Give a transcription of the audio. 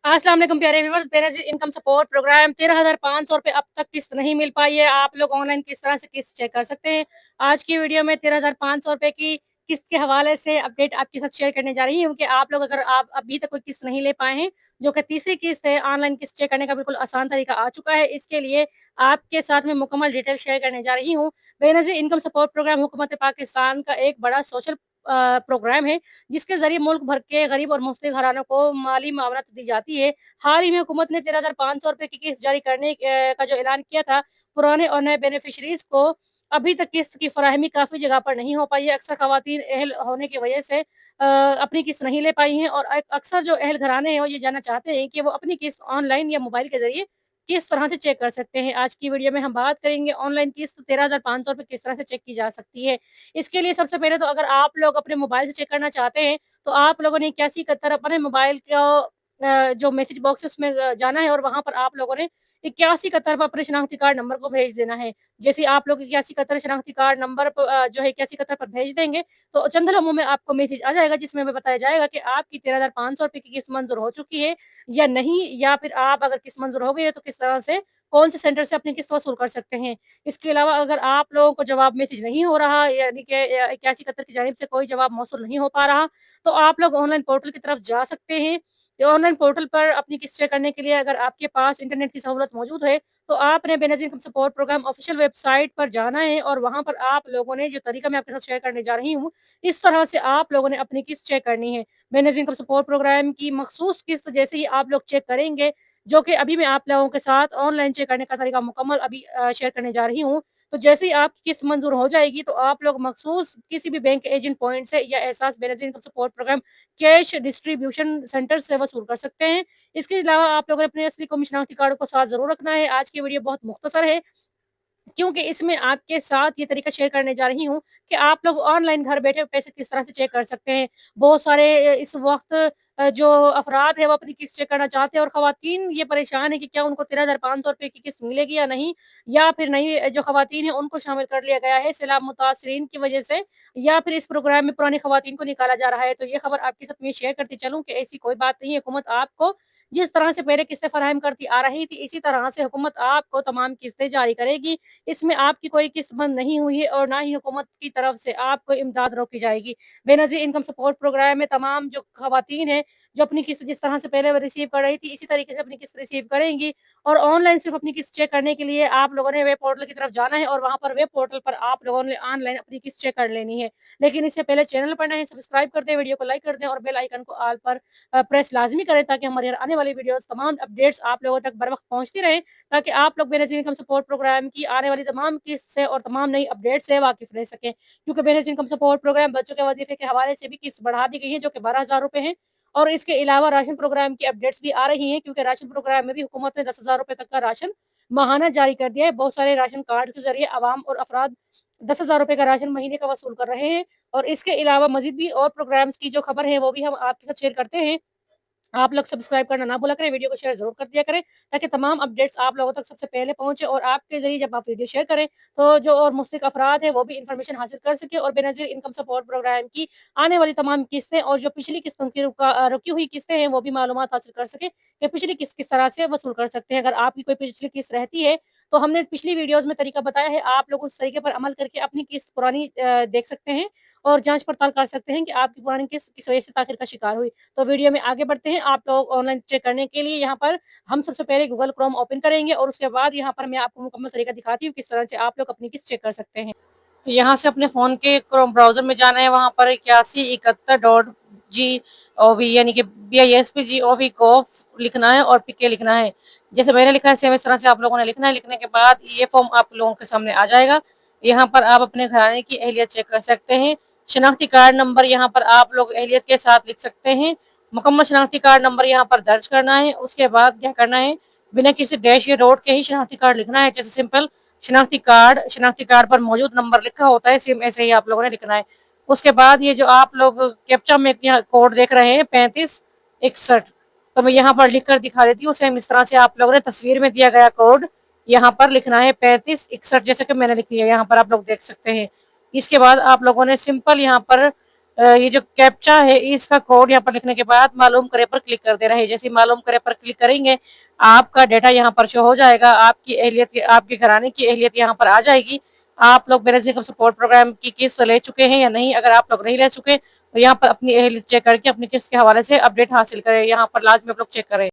अस्सलाम वालेकुम प्यारे viewers. Benazir income support programme 13,500 रुपये अब तक किस्त नहीं मिल पाई है। आप लोग ऑनलाइन किस तरह से किस्त चेक कर सकते हैं। आज की वीडियो में 13,500 रुपये की किस्त के हवाले से अपडेट आपके साथ शेयर करने जा रही हूँ कि आप लोग अगर आप अभी तक कोई किस्त नहीं ले पाए हैं, जो कि तीसरी किस्त है, ऑनलाइन किस्त चेक करने का बिल्कुल आसान तरीका आ चुका है। इसके लिए आपके साथ में मुकम्मल डिटेल शेयर करने जा रही हूँ। बेनज़ीर इनकम सपोर्ट प्रोग्राम हुकूमत पाकिस्तान का एक बड़ा सोशल प्रोग्राम है, जिसके ज़रिए मुल्क भर के गरीब और मुस्लिम घरानों को माली मुआवनत दी जाती है। हाल ही में हुकूमत ने 13,500 रुपये की किस्त जारी करने का जो ऐलान किया था, पुराने और नए बेनिफिशरीज़ को अभी तक किस्त की फराहमी काफ़ी जगह पर नहीं हो पाई है। अक्सर ख़वातीन अहल होने की वजह से अपनी किस्त नहीं ले पाई हैं और अक्सर जो अहल घराने हैं, वो ये जानना चाहते हैं कि वो अपनी किस्त ऑनलाइन या मोबाइल के ज़रिए किस तरह से चेक कर सकते हैं। आज की वीडियो में हम बात करेंगे ऑनलाइन किस्त 13,500 रुपये किस तरह से चेक की जा सकती है। इसके लिए सबसे पहले तो अगर आप लोग अपने मोबाइल से चेक करना चाहते हैं, तो आप लोगों ने 81 अपने मोबाइल को जो मैसेज बॉक्स है उसमें जाना है और वहाँ पर आप लोगों ने 81 पर अपने शनाख्ती कार्ड नंबर को भेज देना है। जैसे ही आप लोग 81 शनाख्ती कार्ड नंबर जो है 81 पर भेज देंगे, तो चंद लम्हों में आपको मैसेज आ जाएगा जिसमें हमें बताया जाएगा कि आपकी 13,500 रुपये की किस्त मंज़ूर हो चुकी है या नहीं, या फिर आप अगर किस्त मंज़ूर हो गई है तो किस तरह से कौन से सेंटर से अपनी किस्त वसूल कर सकते हैं। इसके अलावा अगर आप लोगों को जवाब मैसेज नहीं हो रहा, यानी कि 81 की जानिब से कोई जवाब मौसूल नहीं हो पा रहा, तो आप लोग ऑनलाइन पोर्टल की तरफ जा सकते हैं। ये ऑनलाइन पोर्टल पर अपनी किस्त चेक करने के लिए अगर आपके पास इंटरनेट की सहूलत मौजूद है, तो आपने Benazir income support programme official website पर जाना है और वहाँ पर आप लोगों ने जो तरीका मैं आपके साथ शेयर करने जा रही हूँ, इस तरह से आप लोगों ने अपनी किस्त चेक करनी है। बेनज़ीर इनकम सपोर्ट प्रोग्राम की मखसूस किस्त जैसे ही आप लोग चेक करेंगे, जो कि अभी मैं आप लोगों के साथ ऑनलाइन चेक करने का तरीका मुकम्मल अभी शेयर करने जा रही हूँ। तो जैसे ही आपकी किस्त मंज़ूर हो जाएगी, तो आप लोग मखसूस किसी भी बैंक एजेंट पॉइंट से या Ehsaas Benazir income support programme cash distribution centre से वसूल कर सकते हैं। इसके अलावा आप लोगों ने अपने असली कौमी शनाख्ती कार्ड को साथ ज़रूर रखना है। आज की वीडियो बहुत मुख्तसर है, क्योंकि इसमें आपके साथ ये तरीका शेयर करने जा रही हूँ कि आप लोग ऑनलाइन घर बैठे पैसे किस तरह से चेक कर सकते हैं। बहुत सारे इस वक़्त जो अफ़राद हैं वो अपनी किस्त चेक करना चाहते हैं और ख़वातीन ये परेशान है कि क्या उनको 13,500 रुपये की किस्त मिलेगी या नहीं, या फिर नहीं, जो ख़वातीन हैं उनको शामिल कर लिया गया है सैलाब मुतासरीन की वजह से, या फिर इस प्रोग्राम में पुरानी ख़वातीन को निकाला जा रहा है। तो ये खबर आपके साथ मैं शेयर करती चलूँ कि ऐसी कोई बात नहीं है। हुकूमत आपको जिस तरह से पहले किस्तें फ़राहम करती आ रही थी, इसी तरह से हुकूमत आपको तमाम किस्तें जारी करेगी। इसमें आपकी कोई किस्त बंद नहीं हुई है और ना ही हुकूमत की तरफ से आपको इमदाद रोकी जाएगी। बेनज़ीर इनकम सपोर्ट प्रोग्राम में तमाम जो ख़वातीन हैं, जो अपनी किस्त जिस तरह से पहले वो रिसीव कर रही थी, इसी तरीके से अपनी किस्त रिसीव करेंगी और ऑनलाइन सिर्फ़ अपनी किस्त चेक करने के लिए आप लोगों ने वेब पोर्टल की तरफ जाना है और वहाँ पर वेब पोर्टल पर आप लोगों ने ऑनलाइन अपनी किस्त चेक कर लेनी है। लेकिन इससे पहले चैनल पर नए हैं, सब्सक्राइब कर दें, वीडियो को लाइक कर दें और बेल आइकन को ऑल पर प्रेस लाज़मी करें, ताकि हमारी आने वाली वीडियोज़ तमाम अपडेट्स आप लोगों तक बर वक़्त पहुँचती रहें, ताकि आप लोग बेनज़ीर इनकम सपोर्ट प्रोग्राम की आने वाली तमाम किस्त से और तमाम नई अपडेट से वाकिफ़ रह सकें। क्योंकि बेनज़ीर इनकम सपोर्ट प्रोग्राम बच्चों के वज़ीफ़े के हवाले से भी किस्त बढ़ा दी गई है, जो कि 12,000 रुपए है, और इसके अलावा राशन प्रोग्राम की अपडेट्स भी आ रही हैं, क्योंकि राशन प्रोग्राम में भी हुकूमत ने 10,000 रुपए तक का राशन माहाना जारी कर दिया है। बहुत सारे राशन कार्ड के ज़रिए अवाम और अफराद 10,000 रुपए का राशन महीने का वसूल कर रहे हैं और इसके अलावा मज़ीद भी और प्रोग्राम्स की जो खबर है, वो भी हम आपके साथ शेयर करते हैं। आप लोग सब्सक्राइब करना ना भूला करें, वीडियो को शेयर ज़रूर कर दिया करें, ताकि तमाम अपडेट्स आप लोगों तक सबसे पहले पहुँचे और आपके ज़रिए जब आप वीडियो शेयर करें, तो जो और मुस्तहिक अफ़राद हैं, वो भी इन्फॉर्मेशन हासिल कर सकें और बेनज़ीर इनकम सपोर्ट प्रोग्राम की आने वाली तमाम किस्तें और जो पिछली किस्तों की रुकी हुई किस्तें हैं, वो भी मालूमात हासिल कर सकें कि पिछली किस्त किस तरह से वसूल कर सकते हैं। अगर आपकी कोई पिछली किस्त रहती है, तो हमने पिछली वीडियोज़ में तरीका बताया है, आप लोग उस तरीके पर अमल करके अपनी किस्त पुरानी देख सकते हैं और जाँच-पड़ताल कर सकते हैं कि आपकी पुरानी किस्त किस वजह से ताख़िर का शिकार हुई। तो वीडियो में आगे बढ़ते हैं। आप लोग ऑनलाइन चेक करने के लिए यहाँ पर हम सबसे पहले गूगल क्रोम ओपन करेंगे और उसके बाद यहाँ पर मैं आपको मुकम्मल तरीका दिखाती हूँ किस तरह से आप लोग अपनी किस्त चेक कर सकते हैं। तो यहाँ से अपने फ़ोन के क्रोम ब्राउज़र में जाना है, वहाँ पर 8171.gov यानी कि BISPGOV लिखना है और PK लिखना है। जैसे मैंने लिखा है सेम इस तरह से आप लोगों ने लिखना है। लिखने के बाद ये फॉर्म आप लोगों के सामने आ जाएगा। यहाँ पर आप अपने घराने की अहलियत चेक कर सकते हैं। शनाख्ती कार्ड नंबर यहाँ पर आप लोग अहलियत के साथ लिख सकते हैं। मुकम्मल शनाख्ती कार्ड नंबर यहाँ पर दर्ज करना है। उसके बाद क्या करना है, बिना किसी डैश या डॉट के ही शनाख्ती कार्ड लिखना है। जैसे सिंपल शनाख्ती कार्ड पर मौजूद नंबर लिखा होता है, सेम ऐसे ही आप लोगों ने लिखना है। उसके बाद ये जो आप लोग कैप्चा में यहाँ कोड देख रहे हैं 3561, तो मैं यहाँ पर लिख कर दिखा देती हूँ। सेम इस तरह से आप लोगों ने तस्वीर में दिया गया कोड यहाँ पर लिखना है 3561, जैसे कि मैंने लिख लिया, यहाँ पर आप लोग देख सकते हैं। इसके बाद आप लोगों ने सिंपल यहाँ पर ये जो कैप्चा है इसका कोड यहाँ पर लिखने के बाद मालूम करे पर क्लिक कर देना है। जैसे ही मालूम करे पर क्लिक करेंगे आपका डेटा यहाँ पर शो हो जाएगा, आपकी एहलियत, आपके घराने की एहलियत यहाँ पर आ जाएगी। आप लोग मेरे इनकम सपोर्ट प्रोग्राम की किस्त ले चुके हैं या नहीं। अगर आप लोग नहीं ले चुके तो यहाँ पर अपनी एहलियत चेक करके अपनी किस्त के हवाले से अपडेट हासिल करें। यहाँ पर लाजमी आप लोग चेक करें।